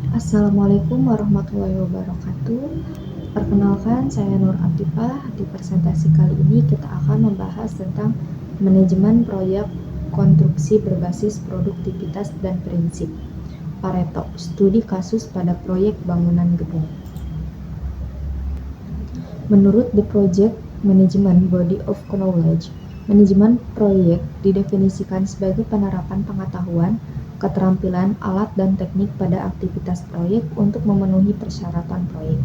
Assalamualaikum warahmatullahi wabarakatuh. Perkenalkan, saya Nur Atifah. Di presentasi kali ini kita akan membahas tentang manajemen proyek konstruksi berbasis produktivitas dan prinsip Pareto, studi kasus pada proyek bangunan gedung. Menurut The Project Management Body of Knowledge, manajemen proyek didefinisikan sebagai penerapan pengetahuan, keterampilan, alat, dan teknik pada aktivitas proyek untuk memenuhi persyaratan proyek.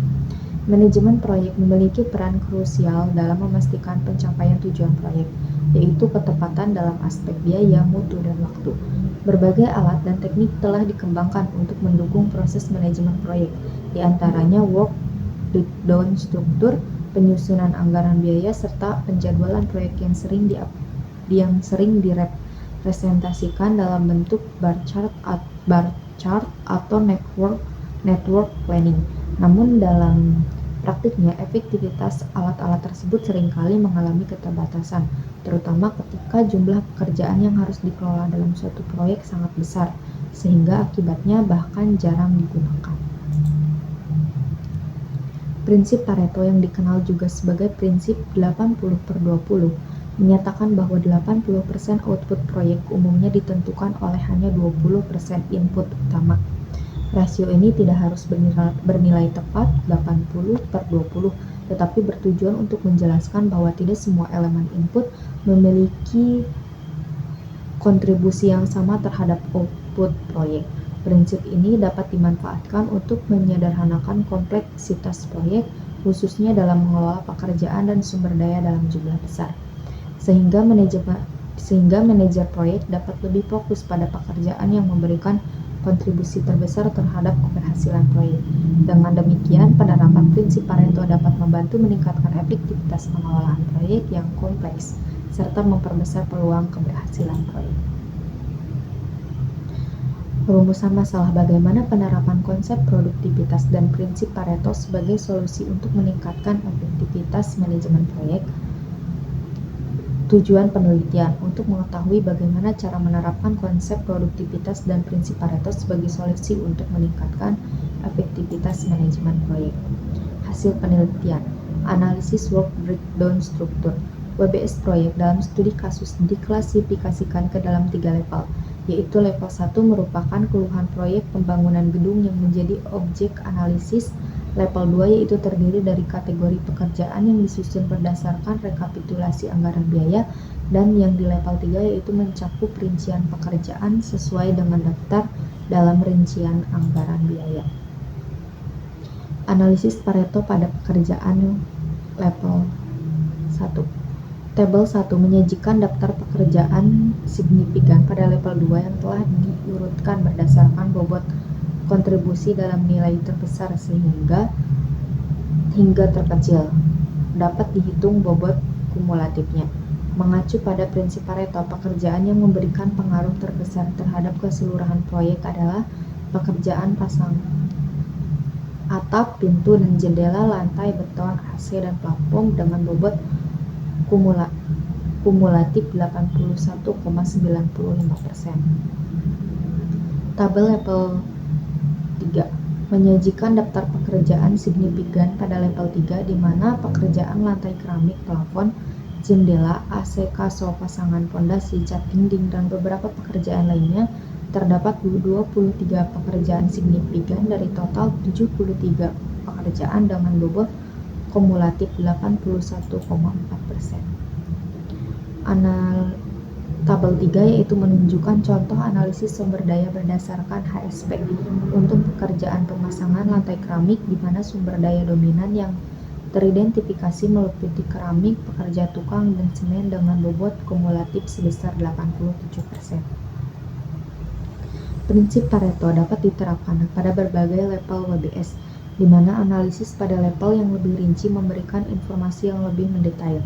Manajemen proyek memiliki peran krusial dalam memastikan pencapaian tujuan proyek, yaitu ketepatan dalam aspek biaya, mutu, dan waktu. Berbagai alat dan teknik telah dikembangkan untuk mendukung proses manajemen proyek, di antaranya work breakdown struktur, penyusunan anggaran biaya, serta penjadwalan proyek yang sering direpresentasikan dalam bentuk bar chart atau network planning. Namun dalam praktiknya, efektivitas alat-alat tersebut seringkali mengalami keterbatasan, terutama ketika jumlah pekerjaan yang harus dikelola dalam suatu proyek sangat besar, sehingga akibatnya bahkan jarang digunakan. Prinsip Pareto yang dikenal juga sebagai prinsip 80/20 menyatakan bahwa 80% output proyek umumnya ditentukan oleh hanya 20% input utama. Rasio ini tidak harus bernilai tepat 80/20, tetapi bertujuan untuk menjelaskan bahwa tidak semua elemen input memiliki kontribusi yang sama terhadap output proyek. Prinsip ini dapat dimanfaatkan untuk menyederhanakan kompleksitas proyek, khususnya dalam mengelola pekerjaan dan sumber daya dalam jumlah besar, sehingga manajer proyek dapat lebih fokus pada pekerjaan yang memberikan kontribusi terbesar terhadap keberhasilan proyek. Dengan demikian, penerapan prinsip Pareto dapat membantu meningkatkan efektivitas pengelolaan proyek yang kompleks, serta memperbesar peluang keberhasilan proyek. Perumusan masalah bagaimana penerapan konsep produktivitas dan prinsip Pareto sebagai solusi untuk meningkatkan efektivitas manajemen proyek. Tujuan penelitian untuk mengetahui bagaimana cara menerapkan konsep produktivitas dan prinsip Pareto sebagai solusi untuk meningkatkan efektivitas manajemen proyek. Hasil penelitian, analisis work breakdown struktur. WBS proyek dalam studi kasus diklasifikasikan ke dalam 3 level, yaitu level 1 merupakan keluhan proyek pembangunan gedung yang menjadi objek analisis. Level 2 yaitu terdiri dari kategori pekerjaan yang disusun berdasarkan rekapitulasi anggaran biaya, dan yang di level 3 yaitu mencakup rincian pekerjaan sesuai dengan daftar dalam rincian anggaran biaya. Analisis Pareto pada pekerjaan level 1. Tabel 1 menyajikan daftar pekerjaan signifikan pada level 2 yang telah diurutkan berdasarkan bobot kontribusi dalam nilai terbesar hingga terkecil. Dapat dihitung bobot kumulatifnya. Mengacu pada prinsip Pareto, pekerjaan yang memberikan pengaruh terbesar terhadap keseluruhan proyek adalah pekerjaan pasang atap, pintu dan jendela, lantai, beton, AC, dan plafon dengan bobot kumulatif 81,95%. Tabel level 3 menyajikan daftar pekerjaan signifikan pada level 3 di mana pekerjaan lantai keramik, plafon, jendela, AC, kaso, pasangan pondasi, cat dinding, dan beberapa pekerjaan lainnya. Terdapat 23 pekerjaan signifikan dari total 73 pekerjaan dengan bobot kumulatif 81,4%. Tabel 3 yaitu menunjukkan contoh analisis sumber daya berdasarkan HSP untuk pekerjaan pemasangan lantai keramik, di mana sumber daya dominan yang teridentifikasi meliputi keramik, pekerja tukang, dan semen dengan bobot kumulatif sebesar 87%. Prinsip Pareto dapat diterapkan pada berbagai level WBS, di mana analisis pada level yang lebih rinci memberikan informasi yang lebih mendetail.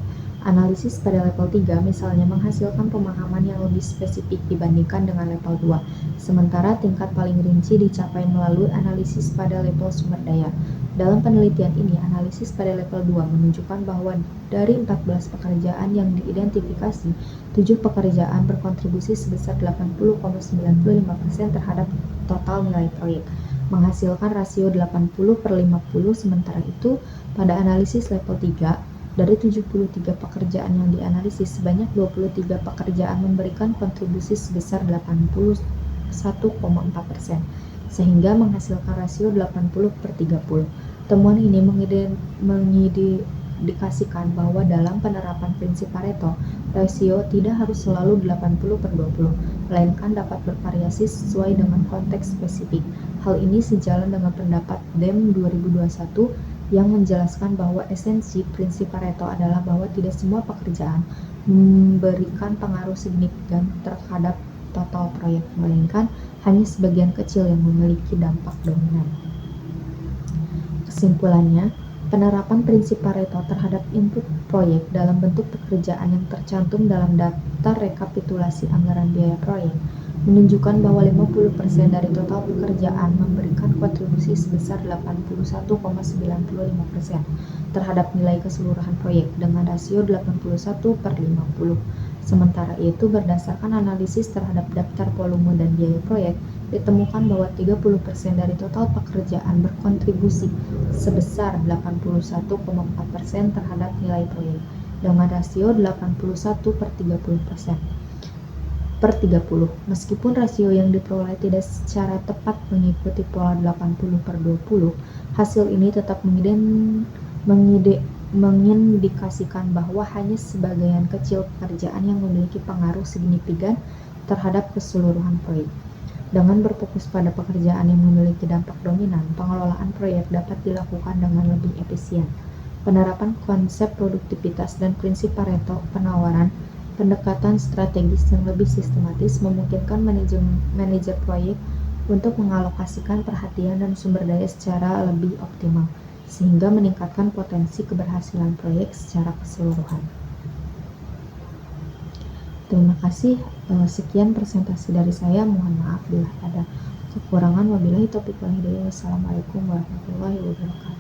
Analisis pada level 3 misalnya menghasilkan pemahaman yang lebih spesifik dibandingkan dengan level 2, sementara tingkat paling rinci dicapai melalui analisis pada level sumber daya. Dalam penelitian ini, analisis pada level 2 menunjukkan bahwa dari 14 pekerjaan yang diidentifikasi, 7 pekerjaan berkontribusi sebesar 80,95% terhadap total nilai proyek. menghasilkan rasio 80/50. Sementara itu, pada analisis level 3, dari 73 pekerjaan yang dianalisis, sebanyak 23 pekerjaan memberikan kontribusi sebesar 81,4%, sehingga menghasilkan rasio 80/30. Temuan ini mengindikasikan bahwa dalam penerapan prinsip Pareto, rasio tidak harus selalu 80/20, melainkan dapat bervariasi sesuai dengan konteks spesifik. Hal ini sejalan dengan pendapat DEM 2021 yang menjelaskan bahwa esensi prinsip Pareto adalah bahwa tidak semua pekerjaan memberikan pengaruh signifikan terhadap total proyek, melainkan hanya sebagian kecil yang memiliki dampak dominan. Kesimpulannya, penerapan prinsip Pareto terhadap input proyek dalam bentuk pekerjaan yang tercantum dalam daftar rekapitulasi anggaran biaya proyek menunjukkan bahwa 50% dari total pekerjaan memberikan kontribusi sebesar 81,95% terhadap nilai keseluruhan proyek dengan rasio 81/50. Sementara itu, berdasarkan analisis terhadap daftar volume dan biaya proyek, ditemukan bahwa 30% dari total pekerjaan berkontribusi sebesar 81,4% terhadap nilai proyek dengan rasio 81/30. Meskipun rasio yang diperoleh tidak secara tepat mengikuti pola 80/20, hasil ini tetap mengindikasikan bahwa hanya sebagian kecil pekerjaan yang memiliki pengaruh signifikan terhadap keseluruhan proyek. Dengan berfokus pada pekerjaan yang memiliki dampak dominan, pengelolaan proyek dapat dilakukan dengan lebih efisien. Penerapan konsep produktivitas dan prinsip Pareto penawaran pendekatan strategis yang lebih sistematis memungkinkan manajer proyek untuk mengalokasikan perhatian dan sumber daya secara lebih optimal, sehingga meningkatkan potensi keberhasilan proyek secara keseluruhan. Terima kasih. Sekian presentasi dari saya. Mohon maaf bila ada kekurangan. Wabillahi taufiq wal hidayah. Wassalamualaikum warahmatullahi wabarakatuh.